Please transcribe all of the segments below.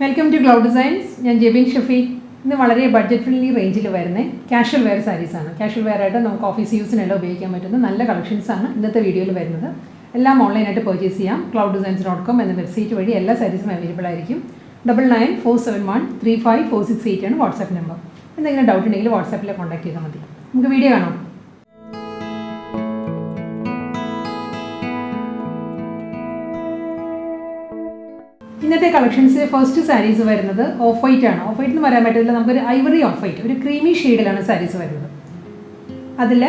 Welcome to cloud designs. ഞാൻ ജെബിൻ ഷഫീഖ്. ഇന്ന് വളരെ ബഡ്ജറ്റ് ഫ്രണ്ട്ലി റേഞ്ചിൽ വരുന്ന കാഷ്വൽ വെയർ സാരീസാണ്. കാഷ്വൽ വെയർ ആയിട്ട് നമുക്ക് ഓഫീസ് യൂസിനെല്ലാം ഉപയോഗിക്കാൻ പറ്റുന്ന നല്ല കളക്ഷൻസാണ് ഇന്നത്തെ വീഡിയോയിൽ വരുന്നത്. എല്ലാം ഓൺലൈനായിട്ട് പർച്ചേസ് ചെയ്യാം. clouddesigns.com എന്ന വെബ്സൈറ്റ് വഴി എല്ലാ സാരീസും അവൈലബിൾ ആയിരിക്കും. 9947135468 ആണ് വാട്സാപ്പ് നമ്പർ. എന്തെങ്കിലും ഡൗട്ട് ഉണ്ടെങ്കിൽ വാട്സാപ്പിൽ കോൺടാക്ട് ചെയ്താൽ മതി. നമുക്ക് വീഡിയോ കാണാം. ഇന്നത്തെ കളക്ഷൻസ് ഫസ്റ്റ് സാരീസ് വരുന്നത് ഓഫ് വൈറ്റ് ആണ്. ഓഫ് വൈറ്റ് എന്ന് പറയാൻ പറ്റില്ല, നമുക്കൊരു ഐവറി ഓഫ് വൈറ്റ്, ഒരു ക്രീമി ഷെയ്ഡിലാണ് സാരീസ് വരുന്നത്. അതിൽ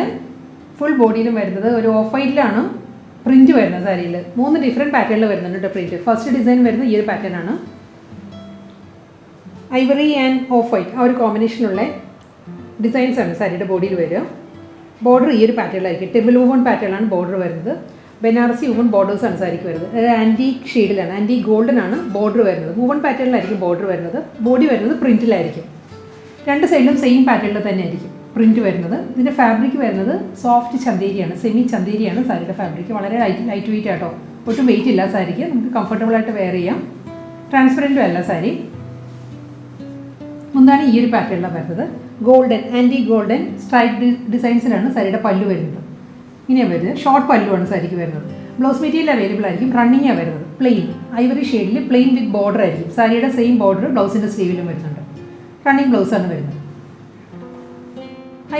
ഫുൾ ബോഡിയിലും വരുന്നത് ഒരു ഓഫ് വൈറ്റിലാണ് പ്രിൻറ്റ് വരുന്നത്. സാരിയിൽ 3 ഡിഫറെൻറ്റ് പാറ്റേണിൽ വരുന്നുണ്ട് പ്രിൻറ്റ്. ഫസ്റ്റ് ഡിസൈൻ വരുന്നത് ഈ ഒരു പാറ്റേൺ ആണ്. ഐവറി ആൻഡ് ഓഫ് വൈറ്റ് ആ ഒരു കോമ്പിനേഷനുള്ള ഡിസൈൻസ് ആണ് സാരിയുടെ ബോഡിയിൽ വരിക. ബോർഡർ ഈ ഒരു പാറ്റേണിലായിരിക്കും. ടെബിൾ വൂവൺ പാറ്റേണിലാണ് ബോർഡർ വരുന്നത്. ബനാറസി വുമൺ ബോർഡേഴ്സാണ് സാരിക്ക് വരുന്നത്. ആൻറ്റീക് ഷെയ്ഡിലാണ്, ആൻറ്റി ഗോൾഡൻ ആണ് ബോർഡർ വരുന്നത്. വുമൺ പാറ്റേണിലായിരിക്കും ബോർഡർ വരുന്നത്. ബോഡി വരുന്നത് പ്രിൻറ്റിലായിരിക്കും. രണ്ട് സൈഡിലും സെയിം പാറ്റേണിൽ തന്നെ ആയിരിക്കും പ്രിൻറ്റ് വരുന്നത്. ഇതിൻ്റെ ഫാബ്രിക് വരുന്നത് സോഫ്റ്റ് ചന്തേരിയാണ്, സെമി ചന്തേരിയാണ് സാരിയുടെ ഫാബ്രിക്. വളരെ ലൈറ്റ് വെയിറ്റ് ആട്ടോ, ഒട്ടും വെയിറ്റ് ഇല്ല സാരിക്ക്. നമുക്ക് കംഫർട്ടബിൾ ആയിട്ട് വെയർ ചെയ്യാം. ട്രാൻസ്പെറൻറ്റും അല്ല സാരി. മുന്താണ് ഈ ഒരു പാറ്റേണിലാണ് വരുന്നത്. ഗോൾഡൻ, ആൻറ്റി ഗോൾഡൻ സ്ട്രൈപ്പ് ഡിസൈൻസിലാണ് സാരിയുടെ പല്ലു വരുന്നത്. ഇങ്ങനെയാണ് വരുന്നത്. ഷോർട്ട് പല്ലുവാണ് സാരിക്ക് വരുന്നത്. ബ്ലൗസ് മെറ്റീരിയൽ അവൈലബിൾ ആയിരിക്കും. റണ്ണിങ്ങാണ് വരുന്നത്. പ്ലെയിൻ ഐവറി ഷെയ്ഡിൽ പ്ലെയിൻ വിത്ത് ബോർഡർ ആയിരിക്കും. സാരിയുടെ സെയിം ബോർഡർ ബ്ലൗസിൻ്റെ സ്ലീവിലും വരുന്നുണ്ട്. റണ്ണിങ് ബ്ലൗസാണ് വരുന്നത്.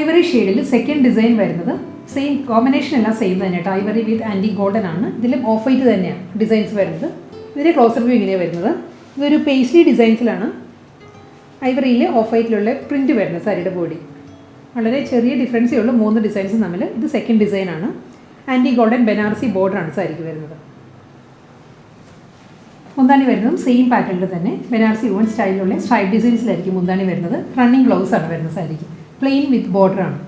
ഐവറി ഷെയ്ഡിൽ സെക്കൻഡ് ഡിസൈൻ വരുന്നത് സെയിം കോമ്പിനേഷൻ എല്ലാം സെയിം തന്നെ കേട്ടോ. ഐവറി വിത്ത് ആൻറ്റി ഗോൾഡൻ ആണ്. ഇതിലും ഓഫ് വൈറ്റ് തന്നെയാണ് ഡിസൈൻസ് വരുന്നത്. ഇതിൻ്റെ ക്ലോസർ വ്യൂ ഇങ്ങനെയാണ് വരുന്നത്. ഇതൊരു പേസ്ലി ഡിസൈൻസിലാണ് ഐവറിയിൽ ഓഫ് വൈറ്റിലുള്ള പ്രിൻറ്റ് വരുന്നത് സാരിയുടെ ബോഡി. വളരെ ചെറിയ ഡിഫറൻസേ ഉള്ളൂ 3 ഡിസൈൻസ് തമ്മിൽ. ഇത് സെക്കൻഡ് ഡിസൈനാണ്. ആൻറ്റി ഗോൾഡൻ ബനാറസി ബോർഡറാണ് സാരിക്ക് വരുന്നത്. മുന്താണി വരുന്നതും സെയിം പാറ്റേണിൽ തന്നെ ബനാറസി വുമൺ സ്റ്റൈലിലുള്ള സ്ട്രൈപ്പ് ഡിസൈൻസിലായിരിക്കും മുന്താണി വരുന്നത്. റണ്ണിങ് ബ്ലൗസാണ് വരുന്നത് സാരിക്ക്. Plane with ബോർഡറാണ്.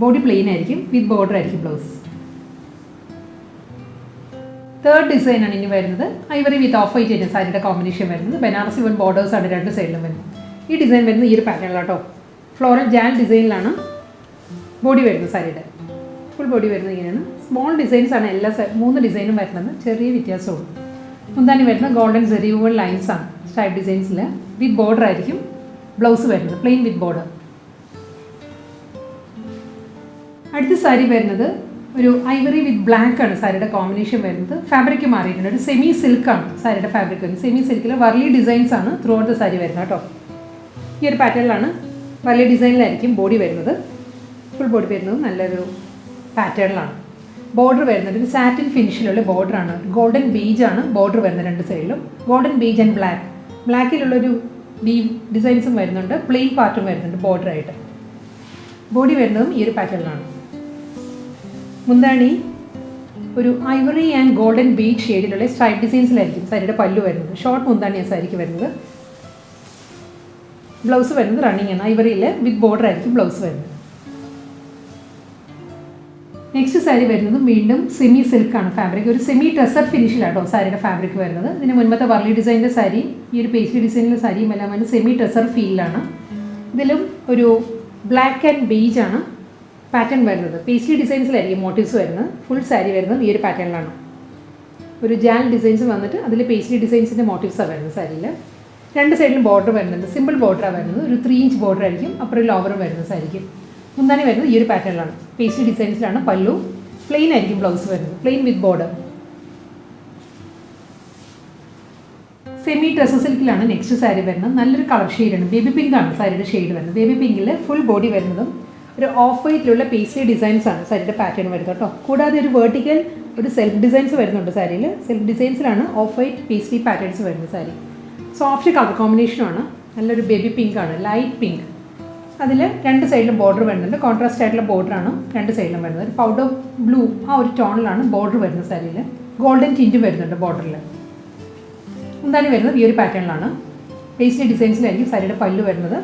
ബോഡി പ്ലെയിൻ ആയിരിക്കും, വിത്ത് ബോർഡർ ആയിരിക്കും ബ്ലൗസ്. തേർഡ് ഡിസൈനാണ് ഇനി വരുന്നത്. ഐവറി വിത്ത് ഓഫ് വൈറ്റ് ആയിട്ട് സാരിയുടെ കോമ്പിനേഷൻ വരുന്നത്. ബനാറസി വുമൺ ബോർഡേഴ്സാണ് രണ്ട് സൈഡിലും വരുന്നത്. ഈ ഡിസൈൻ വരുന്നത് ഈ ഒരു പാറ്റേണിലാട്ടോ. ഫ്ലോറൽ ജാൽ ഡിസൈനിലാണ് ബോഡി വരുന്നത്. സാരിയുടെ ഫുൾ ബോഡി വരുന്നത് ഇങ്ങനെയാണ്. സ്മോൾ ഡിസൈൻസ് ആണ് എല്ലാ 3 ഡിസൈനും വരുന്നത്. ചെറിയ വ്യത്യാസമുള്ളൂ. മുന്താണി വരുന്നത് ഗോൾഡൻ സെറി വുമൺ ലൈൻസ് ആണ് സ്ട്രൈപ്പ് ഡിസൈൻസിൽ. വിത്ത് ബോർഡർ ആയിരിക്കും ബ്ലൗസ് വരുന്നത്. Plain with border. അടുത്ത സാരി വരുന്നത് ഒരു ഐവറി വിത്ത് ബ്ലാക്ക് ആണ് സാരിയുടെ കോമ്പിനേഷൻ വരുന്നത്. ഫാബ്രിക് മാറിയിട്ടുണ്ട്. ഒരു സെമി സിൽക്കാണ് സാരിയുടെ ഫാബ്രിക് വരുന്നത്. സെമി സിൽക്കിൽ വർലി ഡിസൈൻസ് ആണ് ത്രൂ ഔട്ട് ദ സാരി വരുന്നത് കേട്ടോ. ഈ ഒരു പാറ്റേണിലാണ് വലിയ ഡിസൈനിലായിരിക്കും ബോഡി വരുന്നത്. ഫുൾ ബോഡി വരുന്നത് നല്ലൊരു പാറ്റേണിലാണ്. ബോർഡർ വരുന്നത് ഒരു സാറ്റിൻ ഫിനിഷിലുള്ള ബോർഡറാണ്. ഗോൾഡൻ ബീജാണ് ബോർഡർ വരുന്നത് രണ്ട് സൈഡിലും. Golden beige and black. ബ്ലാക്കിലുള്ളൊരു വീവ് ഡിസൈൻസും വരുന്നുണ്ട്. പ്ലെയിൻ പാർട്ടും വരുന്നുണ്ട് ബോർഡറായിട്ട്. ബോഡി വരുന്നതും ഈ ഒരു പാറ്റേണിലാണ്. മുന്താണി ഒരു ഐവറി ആൻഡ് ഗോൾഡൻ ബീജ് ഷെയ്ഡിലുള്ള സ്ട്രൈപ്പ് ഡിസൈൻസിലായിരിക്കും സാരിയുടെ പല്ലു വരുന്നത്. ഷോർട്ട് മുന്താണിയാണ് സാരിക്ക് വരുന്നത്. ബ്ലൗസ് വരുന്നത് റണ്ണിങ് ആണ്. ഐവറിയിൽ വിത്ത് ബോർഡർ ആയിരിക്കും ബ്ലൗസ് വരുന്നത്. നെക്സ്റ്റ് സാരി വരുന്നതും വീണ്ടും സെമി സിൽക്കാണ് ഫാബ്രിക്. ഒരു സെമി ടെസർ ഫിനിഷിലാട്ടോ സാരിയുടെ ഫാബ്രിക് വരുന്നത്. ഇതിന് മുൻപത്തെ വർലി ഡിസൈനിൻ്റെ സാരി ഈ ഒരു പേസ്ലി ഡിസൈനിലെ സാരിയും എല്ലാം വന്ന് സെമി ടെസർ ഫീലിലാണ്. ഇതിലും ഒരു ബ്ലാക്ക് ആൻഡ് ബീജ് ആണ് പാറ്റേൺ വരുന്നത്. പേസ്ലി ഡിസൈൻസിലായിരിക്കും മോട്ടീവ്സ് വരുന്നത്. ഫുൾ സാരി വരുന്നത് ഈ ഒരു പാറ്റേണിലാണ്. ഒരു ജാൽ ഡിസൈൻസ് വന്നിട്ട് അതിൽ പേസ്ലി ഡിസൈൻസിൻ്റെ മോട്ടീവ്സാണ് വരുന്നത് സാരിയിൽ. രണ്ട് സൈഡിലും ബോർഡർ വരുന്നുണ്ട്. സിമ്പിൾ ബോർഡറാണ് വരുന്നത്. ഒരു 3 ഇഞ്ച് ബോർഡർ ആയിരിക്കും. അപ്പുറം ലോവറും വരുന്നത് സാരിക്കും. മുന്താണി വരുന്നത് ഈ ഒരു പാറ്റേണിലാണ്. പേസ്ലി ഡിസൈൻസിലാണ് പല്ലു. പ്ലെയിൻ ആയിരിക്കും ബ്ലൗസ് വരുന്നത്. Plain with border. Semi dress സിൽക്കിലാണ് നെക്സ്റ്റ് സാരി വരുന്നത്. നല്ലൊരു കളർ ഷെയ്ഡാണ്. ബേബി പിങ്ക് ആണ് സാരിയുടെ ഷെയ്ഡ് വരുന്നത്. ബേബി പിങ്കിൽ ഫുൾ ബോഡി വരുന്നതും ഒരു ഓഫ് വൈറ്റിലുള്ള പേസ്ലി ഡിസൈൻസ് ആണ് സാരിയുടെ പാറ്റേൺ വരുന്നത് കേട്ടോ. കൂടാതെ ഒരു വെർട്ടിക്കൽ ഒരു സെൽഫ് ഡിസൈൻസ് വരുന്നുണ്ട് സാരിയിൽ. സെൽഫ് ഡിസൈൻസിലാണ് ഓഫ് വൈറ്റ് പേസ്ലി പാറ്റേൺസ് വരുന്നത് സാരി. സോഫ്റ്റ് കളർ കോമ്പിനേഷനാണ്. നല്ലൊരു ബേബി പിങ്ക് ആണ്, ലൈറ്റ് പിങ്ക്. അതിൽ രണ്ട് സൈഡിലും ബോർഡർ വരുന്നുണ്ട്. കോൺട്രാസ്റ്റ് ആയിട്ടുള്ള ബോർഡറാണ് രണ്ട് സൈഡിലും വരുന്നത്. ഒരു പൗഡർ ബ്ലൂ ആ ഒരു ടോണിലാണ് ബോർഡർ വരുന്നത് സാരിയിൽ. ഗോൾഡൻ ടിൻറ്റ് വരുന്നുണ്ട് ബോർഡറിൽ. എന്താണ് വരുന്നത് ഈ ഒരു പാറ്റേണിലാണ്. പേസ്ലി ഡിസൈൻസിലായിരിക്കും സാരിയുടെ പല്ലു വരുന്നത്.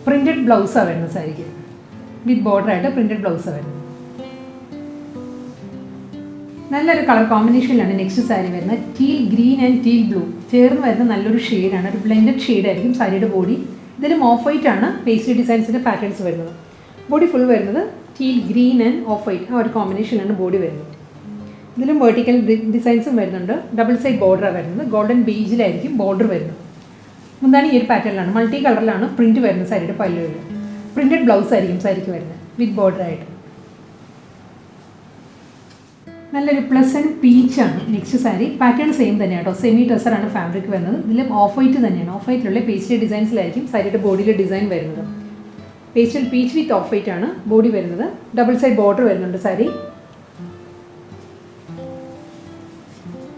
പ്രിൻറ്റഡ് ബ്ലൗസാണ് വരുന്നത് സാരിക്ക്. വിത്ത് ബോർഡറായിട്ട് പ്രിൻറ്റഡ് ബ്ലൗസാണ് വരുന്നത്. നല്ലൊരു കളർ കോമ്പിനേഷനിലാണ് നെക്സ്റ്റ് സാരി വരുന്നത്. Teal green and teal blue ചേർന്ന് വരുന്ന നല്ലൊരു ഷെയ്ഡാണ്. ഒരു ബ്ലെൻഡഡ് ഷെയ്ഡായിരിക്കും സാരിയുടെ ബോഡി. ഇതിലും ഓഫ് വൈറ്റ് ആണ് പേസ്ലി ഡിസൈൻസിൻ്റെ പാറ്റേൺസ് വരുന്നത്. ബോഡി ഫുൾ വരുന്നത് teal green and of white ആ ഒരു കോമ്പിനേഷനിലാണ് ബോഡി വരുന്നത്. ഇതിലും വെർട്ടിക്കൽ ഡിസൈൻസും വരുന്നുണ്ട്. ഡബിൾ സൈഡ് ബോർഡറാണ് വരുന്നത്. ഗോൾഡൻ ബീജിലായിരിക്കും ബോർഡർ വരുന്നത്. മുന്താണി ഈ ഒരു പാറ്റേണിലാണ്, മൾട്ടി കളറിലാണ് പ്രിൻറ്റ് വരുന്നത്. സാരിയുടെ പല്ലുവിൽ പ്രിൻറ്റഡ് ബ്ലൗസ് ആയിരിക്കും സാരിക്ക് വരുന്നത് വിത്ത് ബോർഡറായിട്ട്. നല്ലൊരു പ്ലസൻറ്റ് പീച്ചാണ് നെക്സ്റ്റ് സാരി. പാറ്റേൺ സെയിം തന്നെയാണ് കേട്ടോ. സെമി ടെസറാണ് ഫാബ്രിക് വരുന്നത്. ഇതിലും ഓഫ് വൈറ്റ് തന്നെയാണ്. ഓഫ് വൈറ്റിലുള്ള പേസ്റ്റൽ ഡിസൈൻസിലായിരിക്കും സാരിയുടെ ബോഡിയിലെ ഡിസൈൻ വരുന്നത്. Pastel peach with off white ആണ് ബോഡി വരുന്നത്. ഡബിൾ സൈഡ് ബോർഡർ വരുന്നുണ്ട് സാരി.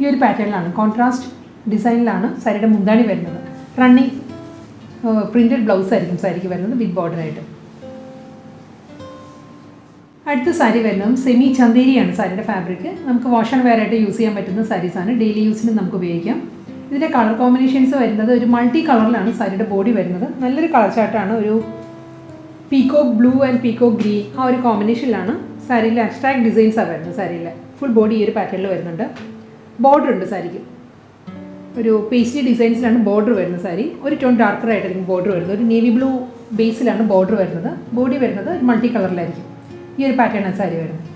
ഈ ഒരു പാറ്റേണിലാണ്, കോൺട്രാസ്റ്റ് ഡിസൈനിലാണ് സാരിയുടെ മുന്താണി വരുന്നത്. റണ്ണിങ് പ്രിൻറ്റഡ് ബ്ലൗസ് ആയിരിക്കും സാരിക്ക് വരുന്നത് വിത്ത് ബോർഡറായിട്ട്. അടുത്ത സാരി വരുന്നതും സെമി ചന്തേരിയാണ് സാരിയുടെ ഫാബ്രിക്. നമുക്ക് വാഷ് ആൻഡ് വെയർ ആയിട്ട് യൂസ് ചെയ്യാൻ പറ്റുന്ന സാരീസാണ്. ഡെയിലി യൂസിന് നമുക്ക് ഉപയോഗിക്കാം. ഇതിൻ്റെ കളർ കോമ്പിനേഷൻസ് വരുന്നത് ഒരു മൾട്ടി കളറിലാണ് സാരിയുടെ ബോഡി വരുന്നത്. നല്ലൊരു കളർ ചാർട്ടാണ്. ഒരു peacock blue and peacock green ആ ഒരു കോമ്പിനേഷനിലാണ് സാരിയിൽ അബ്സ്ട്രാക്ട് ഡിസൈൻസാണ് വരുന്നത്. സാരിയിൽ ഫുൾ ബോഡി ഈ ഒരു പാറ്റേണിൽ വരുന്നുണ്ട്. ബോർഡർ ഉണ്ട് സാരിക്ക്. ഒരു പേസ്റ്റി ഡിസൈൻസിലാണ് ബോർഡർ വരുന്നത്. സാരി ഒരു ടോൺ ഡാർക്കർ ആയിട്ടായിരിക്കും ബോർഡർ വരുന്നത്. ഒരു നേവി ബ്ലൂ ബേസിലാണ് ബോർഡർ വരുന്നത്. ബോഡി വരുന്നത് മൾട്ടി കളറിലായിരിക്കും. ഈ ഒരു പാറ്റേണാണ് സാരി വരുന്നത്.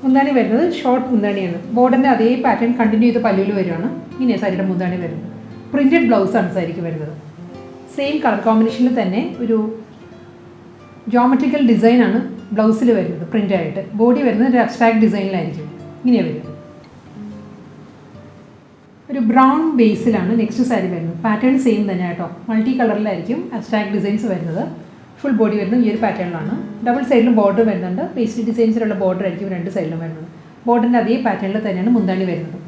മുന്താണി വരുന്നത് ഷോർട്ട് മുന്താണിയാണ്. ബോർഡറിൻ്റെ അതേ പാറ്റേൺ കണ്ടിന്യൂ ചെയ്ത് പല്ലുവിൽ വരുവാണ്. ഇങ്ങനെയാണ് സാരിയുടെ മുന്താണി വരുന്നത്. പ്രിൻറ്റഡ് ബ്ലൗസാണ് സാരിക്ക് വരുന്നത്. സെയിം കളർ കോമ്പിനേഷനിൽ തന്നെ ഒരു ജോമെട്രിക്കൽ ഡിസൈനാണ് ബ്ലൗസിൽ വരുന്നത് പ്രിൻ്റായിട്ട്. ബോഡി വരുന്നത് ഒരു അബ്സ്ട്രാക്ട് ഡിസൈനിലായിരിക്കും. ഇങ്ങനെയാണ് വരും. ഒരു ബ്രൗൺ ബേസിലാണ് നെക്സ്റ്റ് സാരി വരുന്നത്. പാറ്റേൺ സെയിം തന്നെ കേട്ടോ. മൾട്ടി കളറിലായിരിക്കും അബ്സ്ട്രാക്ട് ഡിസൈൻസ് വരുന്നത്. ഫുൾ ബോഡി വരുന്നത് ഈ ഒരു പാറ്റേണിലാണ്. ഡബിൾ സൈഡിലും ബോർഡർ വരുന്നുണ്ട്. പേസ്റ്റി ഡിസൈൻസിലുള്ള ബോർഡർ ആയിരിക്കും രണ്ട് സൈഡിലും വരുന്നത്. ബോർഡറിൻ്റെ അതേ പാറ്റേണിൽ തന്നെയാണ് മുന്താണി വരുന്നത്.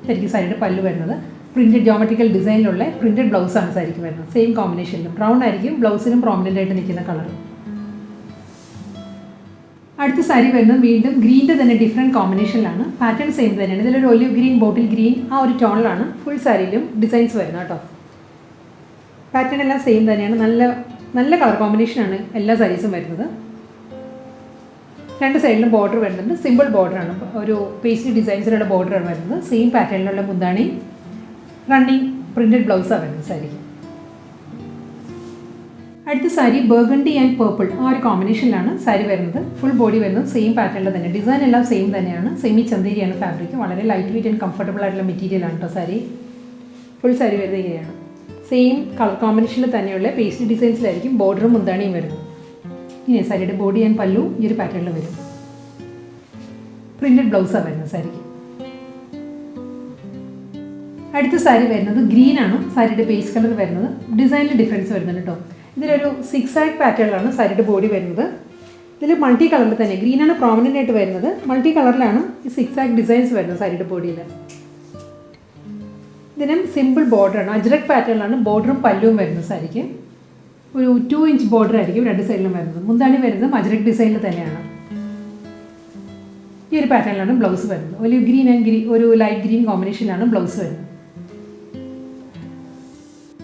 ഇതായിരിക്കും സാരിയുടെ പല്ല് വരുന്നത്. പ്രിൻറ്റഡ് ജോമെട്രിക്കൽ ഡിസൈനിലുള്ള പ്രിൻറ്റഡ് ബ്ലൗസാണ് സാരിക്ക് വരുന്നത്. സെയിം കോമ്പിനേഷനിലും ബ്രൗൺ ആയിരിക്കും ബ്ലൗസിലും പ്രോമിനൻ്റ് ആയിട്ട് നിൽക്കുന്ന കളർ. അടുത്ത സാരി വരുന്നത് വീണ്ടും ഗ്രീൻ്റെ തന്നെ ഡിഫറെൻറ്റ് കോമ്പിനേഷനിലാണ്. പാറ്റേൺ സെയിം തന്നെയാണ്. ഇതിലൊരു ഒലിവ് ഗ്രീൻ, ബോട്ടിൽ ഗ്രീൻ ആ ഒരു ടോണിലാണ് ഫുൾ സാരിയിലും ഡിസൈൻസ് വരുന്നത് കേട്ടോ. പാറ്റേൺ എല്ലാം സെയിം തന്നെയാണ്. നല്ല കളർ കോമ്പിനേഷനാണ് എല്ലാ സാരീസും വരുന്നത്. രണ്ട് സൈഡിലും ബോർഡർ വരുന്നുണ്ട്. സിമ്പിൾ ബോർഡറാണ്. ഒരു പേസ്റ്റി ഡിസൈൻസിലുള്ള ബോർഡറാണ് വരുന്നത്. സെയിം പാറ്റേണിലുള്ള മുന്താണി, റണ്ണിങ് പ്രിൻറ്റഡ് ബ്ലൗസാണ് വരുന്നത് സാരിക്ക്. അടുത്ത സാരി ബർഗണ്ടി ആൻഡ് പേർപ്പിൾ ആ ഒരു കോമ്പിനേഷനിലാണ് സാരി വരുന്നത്. ഫുൾ ബോഡി വരുന്നത് സെയിം പാറ്റേണിൽ തന്നെ. ഡിസൈൻ എല്ലാം സെയിം തന്നെയാണ്. സെമി ചന്തേരിയാണ് ഫാബ്രിക്. വളരെ ലൈറ്റ് വെയിറ്റ് ആൻഡ് കംഫർട്ടബിൾ ആയിട്ടുള്ള മെറ്റീരിയലാണ് കേട്ടോ സാരി. ഫുൾ സാരി വരുന്നത് ഇങ്ങനെയാണ്. സെയിം കളർ കോമ്പിനേഷനിൽ തന്നെയുള്ള പേസ്റ്റി ഡിസൈൻസിലായിരിക്കും ബോർഡറും മുന്താണിയും വരുന്നത്. ഇങ്ങനെ സാരിയുടെ ബോഡി ആൻഡ് പല്ലു ഈ ഒരു പാറ്റേണിൽ വരും. പ്രിൻറ്റഡ് ബ്ലൗസാണ് വരുന്നത് സാരിക്ക്. അടുത്ത സാരി വരുന്നത് ഗ്രീനാണ് സാരിയുടെ ബേസ് കളർ വരുന്നത്. ഡിസൈനിൽ ഡിഫറൻസ് വരുന്നുണ്ട് കേട്ടോ. ഇതിലൊരു സിക്സ് ആഗ് പാറ്റേണിലാണ് സാരിയുടെ ബോഡി വരുന്നത്. ഇതിൽ മൾട്ടി കളറിൽ തന്നെ ഗ്രീനാണ് പ്രോമിനൻ്റ് ആയിട്ട് വരുന്നത്. മൾട്ടി കളറിലാണ് ഈ സിക്സ് ആഗ് ഡിസൈൻസ് വരുന്നത് സാരിയുടെ ബോഡിയിൽ. ഇതിനും സിമ്പിൾ ബോർഡറാണ്. അജ്രക് പാറ്റേണിലാണ് ബോർഡറും പല്ലുവും വരുന്നത് സാരിക്ക്. ഒരു 2 ഇഞ്ച് ബോർഡർ ആയിരിക്കും രണ്ട് സൈഡിലും വരുന്നത്. മുന്താണി വരുന്നത് അജ്രക് ഡിസൈനിൽ തന്നെയാണ്. ഈ ഒരു പാറ്റേണിലാണ് ബ്ലൗസ് വരുന്നത്. ഒരു ഗ്രീൻ ആൻഡ് ഒരു ലൈറ്റ് ഗ്രീൻ കോമ്പിനേഷനിലാണ് ബ്ലൗസ് വരുന്നത്.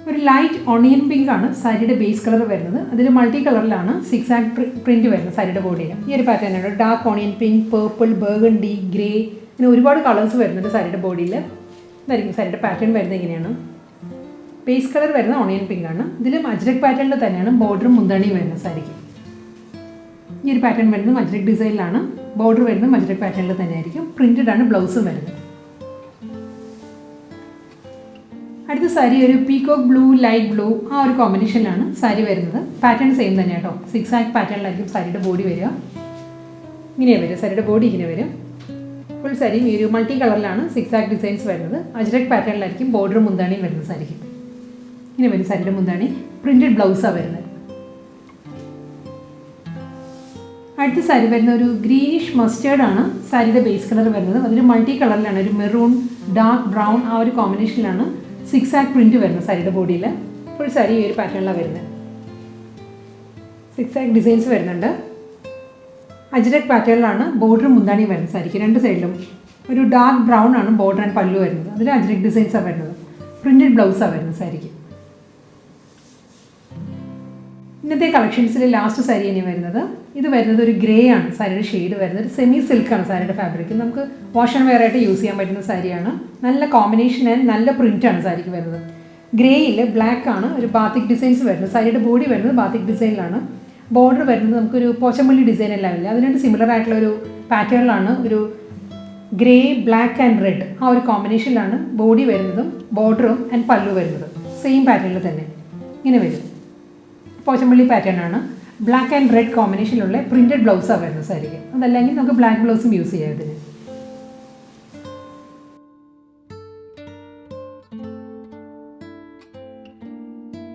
ഒരു ലൈറ്റ് ഓണിയൻ പിങ്ക് ആണ് സാരിയുടെ ബേസ് കളർ വരുന്നത്. അതിൽ മൾട്ടി കളറിലാണ് സിക്സ് ആഗ് പ്രിൻറ്റ് വരുന്നത് സാരിയുടെ ബോഡിയിൽ. ഈ ഒരു പാറ്റേണാണ്. Dark onion pink, purple, burgundy, grey അങ്ങനെ ഒരുപാട് കളേഴ്സ് വരുന്നുണ്ട് സാരിയുടെ ബോഡിയിൽ. ഇതായിരിക്കും സാരിയുടെ പാറ്റേൺ വരുന്നത്. ഇങ്ങനെയാണ്. ബേസ് കളർ വരുന്നത് ഓണിയൻ പിങ്ക് ആണ്. ഇതിലും അജ്രക് പാറ്റേണിൽ തന്നെയാണ് ബോർഡറും മുന്താണിയും വരുന്നത് സാരിക്ക്. ഈ ഒരു പാറ്റേൺ വരുന്നത് അജ്രക് ഡിസൈനിലാണ്. ബോർഡർ വരുന്നത് അജ്രക് പാറ്റേണിൽ തന്നെയായിരിക്കും. പ്രിൻറ്റഡ് ആണ് ബ്ലൗസും വരുന്നത്. അടുത്ത സാരി ഒരു പീകോക്ക് ബ്ലൂ, ലൈറ്റ് ബ്ലൂ ആ ഒരു കോമ്പിനേഷനിലാണ് സാരി വരുന്നത്. പാറ്റേൺ സെയിം തന്നെ കേട്ടോ. സിക്സ് ആഗ് പാറ്റേണിലായിരിക്കും സാരിയുടെ ബോഡി വരിക. ഇങ്ങനെയാണ് വരിക. സാരിയുടെ ബോഡി ഇങ്ങനെ വരും. ഫുൾ സാരിയും ഈ ഒരു മൾട്ടി കളറിലാണ് സിക്സ് ആഗ് ഡിസൈൻസ് വരുന്നത്. അജ്രക് പാറ്റേണിലായിരിക്കും ബോർഡറും മുന്താണിയും വരുന്നത് സാരിക്ക്. ഇങ്ങനെ വരും സാരിയുടെ മുന്താണി. പ്രിൻറ്റഡ് ബ്ലൗസാണ് വരുന്നത്. അടുത്ത സാരി വരുന്ന ഒരു ഗ്രീനിഷ് മസ്റ്റേർഡ് ആണ് സാരിയുടെ ബേസ് കളർ വരുന്നത്. അതിൽ മൾട്ടി കളറിലാണ് ഒരു മെറൂൺ, ഡാർക്ക് ബ്രൗൺ ആ ഒരു കോമ്പിനേഷനിലാണ് സിക്സ് ആഗ് പ്രിൻറ്റ് വരുന്നത് സാരിയുടെ ബോഡിയിൽ. ഫുൾ സാരി ഈ ഒരു പാറ്റേണിലാണ് വരുന്നത്. സിക്സ് ആഗ് ഡിസൈൻസ് വരുന്നുണ്ട്. അജ്രക് പാറ്റേണിലാണ് ബോർഡർ മുന്താണി വരുന്നത് സാരിക്ക്. രണ്ട് സൈഡിലും ഒരു ഡാർക്ക് ബ്രൗൺ ആണ് ബോർഡർ ആൻഡ് പല്ലു വരുന്നത്. അതിൽ അജ്രക് ഡിസൈൻസാണ് വരുന്നത്. പ്രിൻറ്റഡ് ബ്ലൗസാണ് വരുന്നത് സാരിക്ക്. ഇന്നത്തെ കളക്ഷൻസിൽ ലാസ്റ്റ് സാരി ഇനി വരുന്നത് ഇത് വരുന്നത് ഒരു ഗ്രേ ആണ് സാരിയുടെ ഷെയ്ഡ് വരുന്നത്. ഒരു സെമി സിൽക്കാണ് സാരിയുടെ ഫാബ്രിക്. നമുക്ക് വാഷ് ആൻഡ് വെയർ ആയിട്ട് യൂസ് ചെയ്യാൻ പറ്റുന്ന സാരിയാണ്. നല്ല കോമ്പിനേഷൻ ആൻഡ് നല്ല പ്രിൻ്റാണ് സാരിക്ക് വരുന്നത്. ഗ്രേയിൽ ബ്ലാക്ക് ആണ് ഒരു ബാത്തിക് ഡിസൈൻസ് വരുന്നത്. സാരിയുടെ ബോഡി വരുന്നത് ബാത്തിക് ഡിസൈനിലാണ്. ബോർഡർ വരുന്നത് നമുക്കൊരു പോച്ചമ്പള്ളി ഡിസൈൻ എല്ലാം ഇല്ല, അതിനായിട്ട് സിമിലർ ആയിട്ടുള്ള ഒരു പാറ്റേണിലാണ് ഒരു ഗ്രേ ബ്ലാക്ക് ആൻഡ് റെഡ് ആ ഒരു കോമ്പിനേഷനിലാണ് ബോഡി വരുന്നതും ബോർഡറും ആൻഡ് പല്ലു വരുന്നത്. സെയിം പാറ്റേണിൽ തന്നെ ഇങ്ങനെ വരും. പോച്ചമ്പള്ളി പാറ്റേൺ ആണ്. ബ്ലാക്ക് ആൻഡ് റെഡ് കോമ്പിനേഷനിലുള്ള പ്രിൻറ്റഡ് ബ്ലൗസാണ് വരുന്നത് സാരിക്ക്. അതല്ലെങ്കിൽ നമുക്ക് ബ്ലാക്ക് ബ്ലൗസും യൂസ് ചെയ്യാം ഇതിന്.